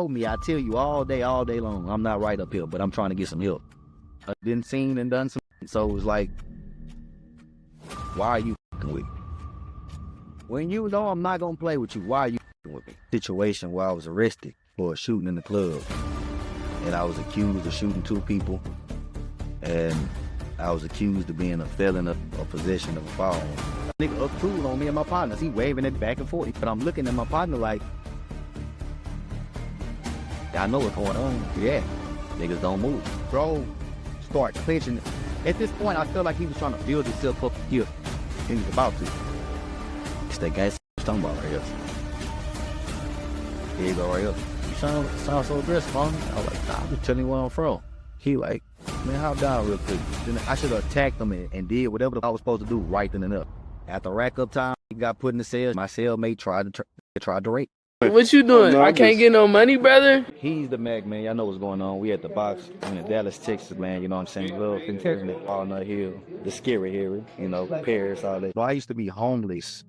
know me, I tell you all day long, I'm not right up here, but I'm trying to get some help. I've been seen and done some, so it was like, why are you f***ing with me? When you know I'm not gonna play with you, why are you f***ing with me? Situation where I was arrested for a shooting in the club, and I was accused of shooting 2 people, and I was accused of being a felon of possession of a firearm. Nigga up cool on me and my partners, he waving it back and forth, but I'm looking at my partner like, I know what's going on. Yeah, niggas don't move. Bro, start clenching. At this point, I felt like he was trying to build himself up here. He was about to. It's that guy talking about right here. Here you go right here. You sound so aggressive, huh? I was like, nah, I'm just telling you where I'm from. He like, man, hop down real quick. Then I should have attacked him and did whatever I was supposed to do right then and there. After rack up time, he got put in the cell. My cellmate tried to rape. What you doing? I can't get no money, brother. He's the Mac, man. Y'all know what's going on. We at the box in Dallas, Texas, man. You know what I'm saying? Love and Walnut Hill, the scary area, you know, Paris, all that. I used to be homeless,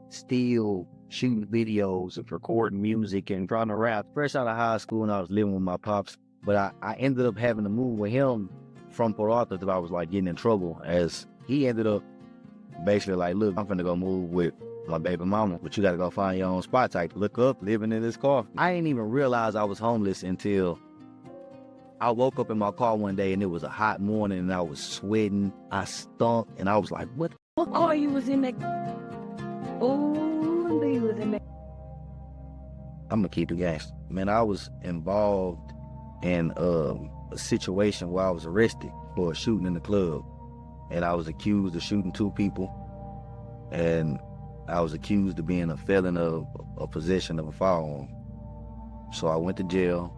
still shooting videos and recording music and trying to rap. Fresh out of high school, and I was living with my pops. But I ended up having to move with him from Port Arthur because I was like getting in trouble, as he ended up basically like, look, I'm finna go move with my baby mama, but you gotta go find your own spot type. Look up, living in this car. I didn't even realize I was homeless until I woke up in my car one day and it was a hot morning and I was sweating, I stunk, and I was like, what the fuck? Oh, you was in that. Oh, you was in that. I'm gonna keep it gangster. Man, I was involved in a situation where I was arrested for a shooting in the club, and I was accused of shooting 2 people, and I was accused of being a felon of possession of a firearm. So I went to jail,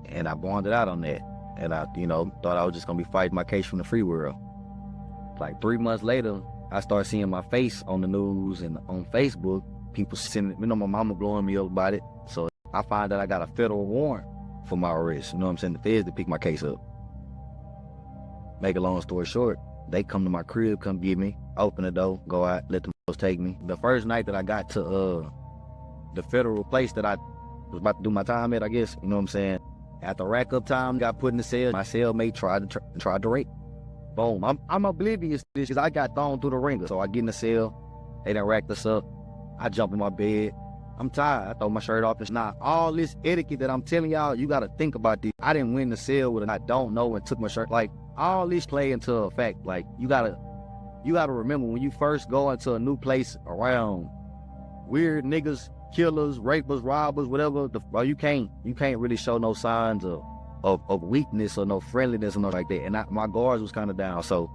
and I bonded out on that. And I, thought I was just gonna be fighting my case from the free world. Like 3 months later, I started seeing my face on the news and on Facebook. People sending, my mama blowing me up about it. So I find that I got a federal warrant for my arrest. You know what I'm saying? The feds to pick my case up. Make a long story short, they come to my crib, come get me, open the door, go out, let them take me. The first night that I got to the federal place that I was about to do my time at, I guess, you know what I'm saying? After rack up time, got put in the cell. My cellmate tried to rape. Boom. I'm oblivious to this because I got thrown through the ringer. So I get in the cell, they done racked us up. I jump in my bed. I'm tired. I throw my shirt off. It's not all this etiquette that I'm telling y'all. You got to think about this. I didn't win the cell with it. I don't know and took my shirt. Like, all this play into effect. Like, you gotta remember when you first go into a new place around weird niggas, killers, rapers, robbers, whatever. Bro, you can't really show no signs of weakness or no friendliness or nothing like that. And my guards was kind of down. So,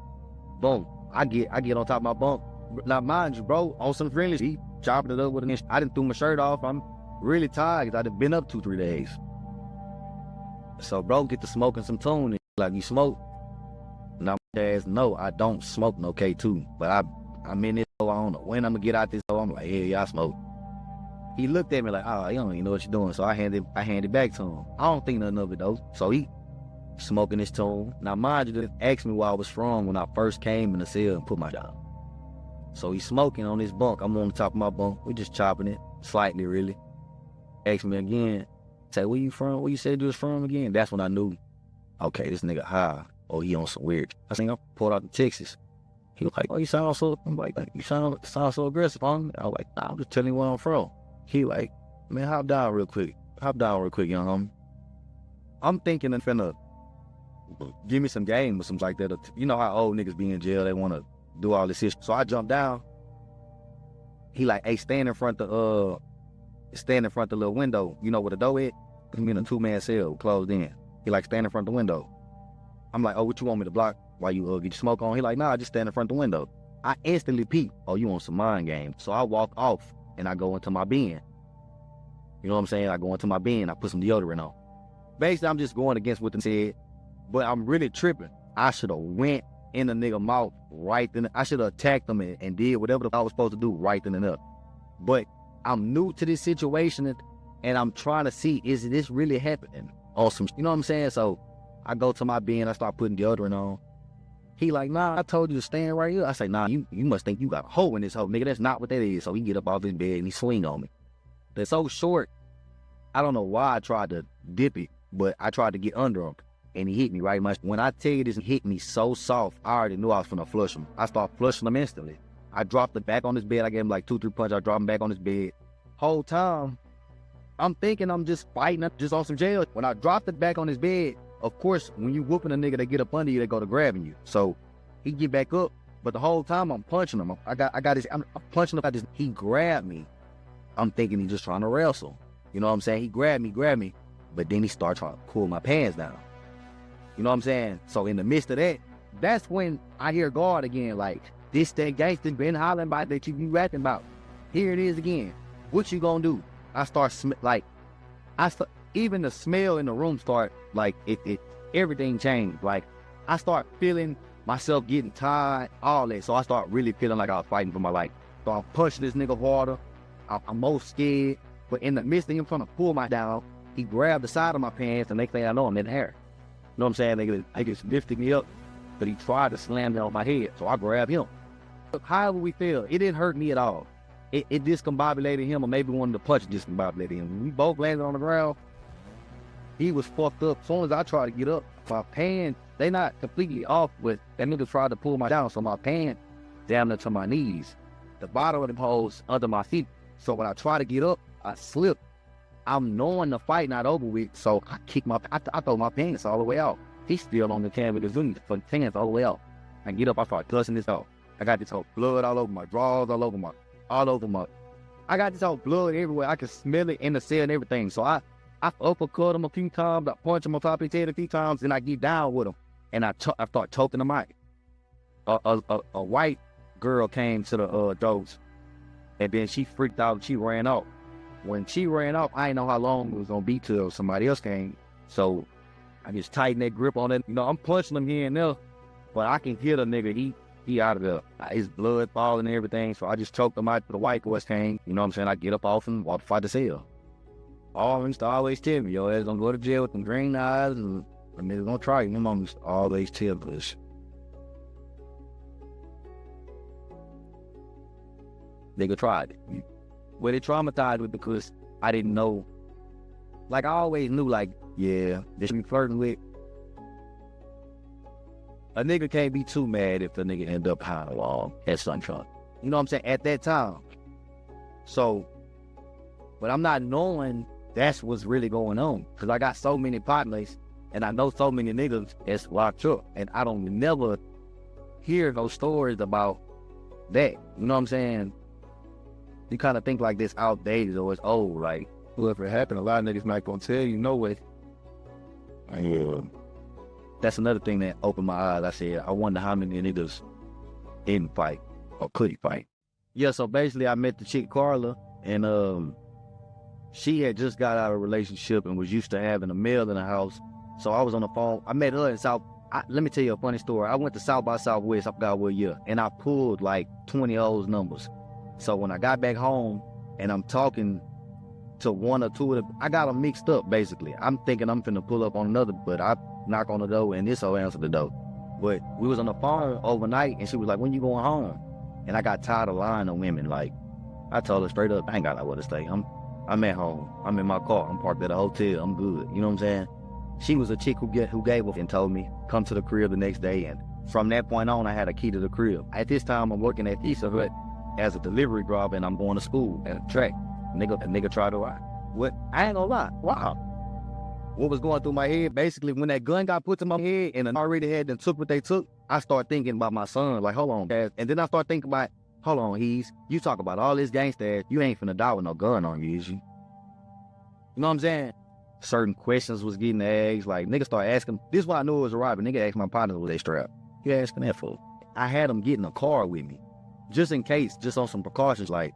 boom, I get on top of my bunk. Now, mind you, bro, on some friendly, he chopping it up with an inch. I didn't threw my shirt off. I'm really tired because I done been up 2-3 days. So, bro, get to smoking some tune. And like, you smoke? Now, my ass, no, I don't smoke no K2. But I'm in this, so I don't know when I'm going to get out this, so I'm like, yeah, I smoke. He looked at me like, oh, you don't even know what you're doing. So I handed back to him. I don't think nothing of it, though. So he smoking his tune. Now, mind you, they asked me where I was from when I first came in the cell and put my job. So he's smoking on his bunk. I'm on the top of my bunk. We just chopping it, slightly, really. Asked me again, say, where you from? Where you said you was from again? That's when I knew, okay, this nigga high. Oh, he on some weird. I think I pulled out to Texas. He was like, oh, you sound so, I'm like, you sound so aggressive, huh? I was like, nah, I'm just telling you where I'm from. He like, man, hop down real quick. Hop down real quick, young homie. I'm thinking I'm finna give me some game or something like that. You know how old niggas be in jail, they wanna do all this shit. So I jumped down. He like, hey, stand in front the little window. You know where the door is? I'm in a 2-man cell, closed in. He like, stand in front of the window. I'm like, oh, what you want me to block while you get your smoke on? He like, nah, just stand in front of the window. I instantly peep, oh, you want some mind game. So I walk off and I go into my bin. You know what I'm saying? I go into my bin, I put some deodorant on. Basically, I'm just going against what they said, but I'm really tripping. I should have went in the nigga mouth right then. I should have attacked him and did whatever I was supposed to do right then and there. But I'm new to this situation and I'm trying to see, is this really happening? On some, you know what I'm saying? So I go to my bin, I start putting deodorant on. He like, nah, I told you to stand right here. I say, nah, you must think you got a hole in this hole, nigga. That's not what that is. So he get up off his bed and he swing on me. They're so short, I don't know why I tried to dip it, but I tried to get under him, and he hit me right much. When I tell you this, he hit me so soft, I already knew I was finna flush him. I started flushing him instantly. I dropped it back on his bed. I gave him like 2-3 punches. I dropped him back on his bed. Whole time, I'm thinking I'm just fighting, just on some jail. When I dropped it back on his bed, of course, when you whooping a nigga, they get up under you, they go to grabbing you. So he get back up, but the whole time I'm punching him. I'm punching him. He grabbed me. I'm thinking he's just trying to wrestle. You know what I'm saying? He grabbed me, but then he started trying to pull my pants down. You know what I'm saying? So in the midst of that, that's when I hear God again, like, this that gangster been hollering about that you be rapping about. Here it is again. What you gonna do? I start even the smell in the room start, like, everything changed. Like, I start feeling myself getting tired, all that. So I start really feeling like I was fighting for my life. So I'm pushing this nigga harder. I'm most scared. But in the midst of him trying to pull my down, he grabbed the side of my pants, and next thing I know, I'm in the hair. You know what I'm saying? They just lifted me up, but he tried to slam it on my head. So I grabbed him. However we feel, it didn't hurt me at all. It discombobulated him, or maybe one of the punches discombobulated him. We both landed on the ground. He was fucked up. As soon as I tried to get up, my pants, they not completely off, but that nigga tried to pull my down, so my pants down into my knees. The bottom of the holes under my feet. So when I try to get up, I slip. I'm knowing the fight not over with, so I throw my pants all the way out. He's still on the Trmvptv, for pants all the way out. I get up, I start cussing this out. I got this whole blood all over my drawers, all over my. I got this whole blood everywhere. I can smell it in the cell and everything. So I uppercut him a few times, I punch him on top of his head a few times, and I get down with him. And I start choking him out. A white girl came to the doors, and then she freaked out and she ran off. When she ran off, I didn't know how long it was gonna be till somebody else came. So I just tightened that grip on it. You know, I'm punching him here and there, but I can hear the nigga, he out of there. His blood falling and everything. So I just choked him out till the white boys came. You know what I'm saying? I get up off him, walk to fight the cell. All of them used to always tell me, yo, ass gonna go to jail with them green eyes, and the nigga gonna try you. My mom used to always tell us. Nigga tried it. Well, they traumatized me because I didn't know. Like, I always knew, like, yeah, this be flirting with. A nigga can't be too mad if the nigga end up high along at Sunshine. You know what I'm saying? At that time. So, but I'm not knowing that's what's really going on. Because I got so many partners, and I know so many niggas that's locked up. And I don't never hear those stories about that. You know what I'm saying? You kind of think like this outdated or it's old. Like, well, if it happened, a lot of niggas not gonna tell you no way. Yeah. That's another thing that opened my eyes. I said, I wonder how many niggas didn't fight or could fight. Yeah, so basically I met the chick Carla, and she had just got out of a relationship and was used to having a male in the house. So I was on the phone. I met her in let me tell you a funny story. I went to South by Southwest, I forgot what year, and I pulled like 20 of those numbers. So when I got back home and I'm talking to one or two of them, I got them mixed up basically. I'm thinking I'm finna pull up on another, but I knock on the door and this hoe answered the door. But we was on the phone overnight and she was like, when you going home? And I got tired of lying to women. Like, I told her straight up, I ain't got nowhere to stay. I'm at home. I'm in my car. I'm parked at a hotel. I'm good. You know what I'm saying? She was a chick who gave up and told me, come to the crib the next day. And from that point on, I had a key to the crib. At this time, I'm working at Pizza Hut as a delivery driver, and I'm going to school at a track. A nigga tried to lie. What? I ain't gonna lie. Wow. What was going through my head, basically, when that gun got put to my head and I already had them took what they took, I started thinking about my son, like, hold on, Dad. And then I started thinking about, hold on, you talk about all this gangsta ass, you ain't finna die with no gun on you, is you? You know what I'm saying? Certain questions was getting asked, like, niggas started asking, this is why I knew it was a robbery. Nigga asked my partner, was they strapped? You asking that for? I had them get in a car with me. Just in case, just on some precautions, like,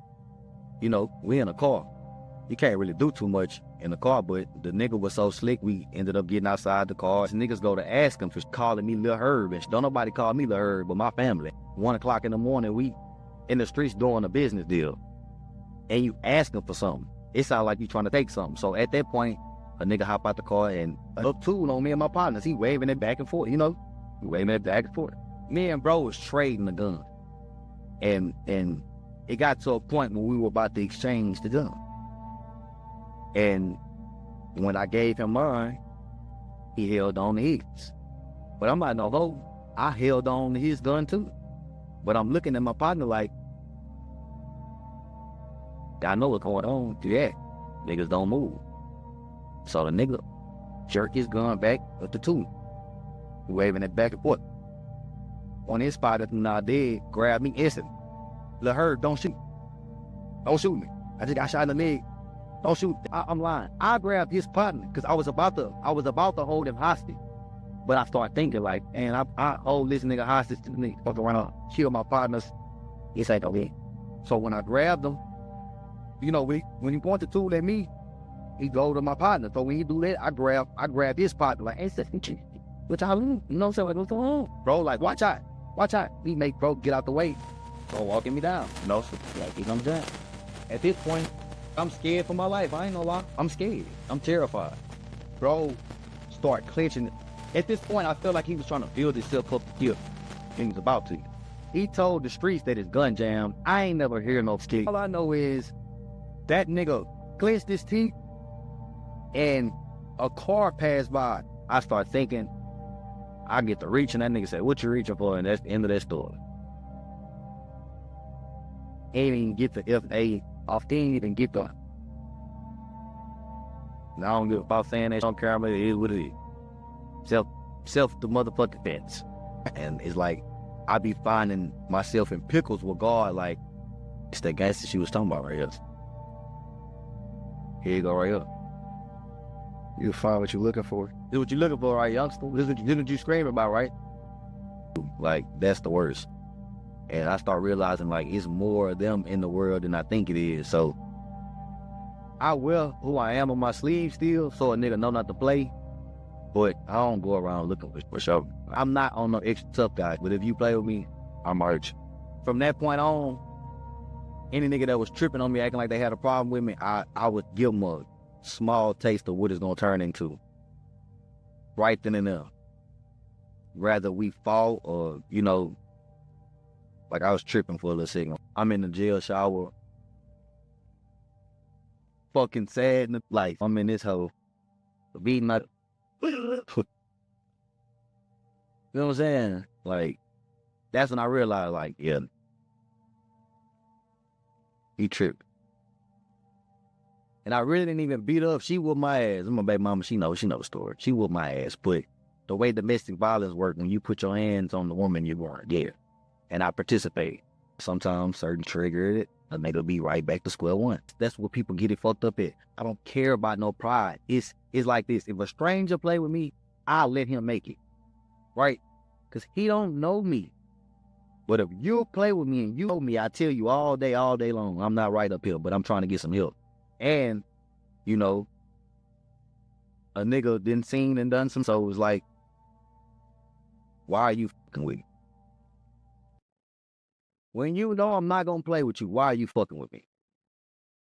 you know, we in a car. You can't really do too much in the car, but the nigga was so slick, we ended up getting outside the car. Niggas go to ask him for calling me Lil Herb, and don't nobody call me Lil Herb but my family. 1 o'clock in the morning, we in the streets doing a business deal, and you asking for something. It sounds like you trying to take something. So at that point, a nigga hop out the car and up tool on me and my partners. He waving it back and forth, you know, waving it back and forth. Me and bro was trading the gun. And it got to a point where we were about to exchange the gun. And When I gave him mine, he held on to his. But I'm not no hoe. I held on to his gun too. But I'm looking at my partner like, I know what's going on. Yeah, niggas don't move. So the nigga jerked his gun back at the two, waving it back and forth. On his spot, that's not dead, grabbed me instantly. Let her, don't shoot. Don't shoot me. I just got shot in the leg. Don't shoot. I'm lying. I grabbed his partner because I was about to hold him hostage. But I started thinking like, man, I hold this nigga hostage to me. Fuck around, kill my partners. This ain't okay. So when I grabbed him, you know, when he pointed the tool at me, he go to my partner. So when he do that, I grab his partner like, hey, what y'all doing? You know what I'm saying? Like, what's going on? Bro, like, watch out. Watch out. He make bro get out the way. Bro walking me down. No, so like, he comes down. At this point, I'm scared for my life. I ain't gonna lie. I'm scared. I'm terrified. Bro, start clenching. At this point, I felt like he was trying to build himself up to kill. He was about to. He told the streets that his gun jammed. I ain't never hear no skit. All I know is that nigga clenched his teeth and a car passed by. I start thinking, I get to reach, and that nigga said, what you reaching for? And that's the end of that story. Ain't even get the F.A. off, didn't even get the. I don't give about saying that on camera. It is what it is. Self the motherfucking defense. And it's like, I be finding myself in pickles with God, like, it's that gangster she was talking about right here. Here you go right here. You'll find what you're looking for. This is what you're looking for, right, youngster? This is what you screaming about, right? Like, that's the worst. And I start realizing, like, it's more of them in the world than I think it is. So I wear who I am on my sleeve still, so a nigga know not to play. But I don't go around looking for sure. I'm not on no extra tough guy, but if you play with me, I'm hurt you. From that point on, any nigga that was tripping on me, acting like they had a problem with me, I would give them a small taste of what it's gonna turn into. Right then and there. Rather we fall or, you know, like I was tripping for a little second. I'm in the jail shower. Fucking sad in the life. I'm in this hole. Beating my... You know what I'm saying? Like, that's when I realized, like, yeah, he tripped. And I really didn't even beat her up. She whooped my ass. My baby mama, she knows the story. She whooped my ass. But the way domestic violence works, when you put your hands on the woman, you weren't there. And I participate. Sometimes certain trigger it, and it'll be right back to square one. That's what people get it fucked up at. I don't care about no pride. It's like this. If a stranger play with me, I'll let him make it. Right? Because he don't know me. But if you play with me and you know me, I tell you all day long, I'm not right up here, but I'm trying to get some help. And, you know, a nigga didn't seen and done some, so it was like, why are you fucking with me? When you know I'm not gonna play with you, why are you fucking with me?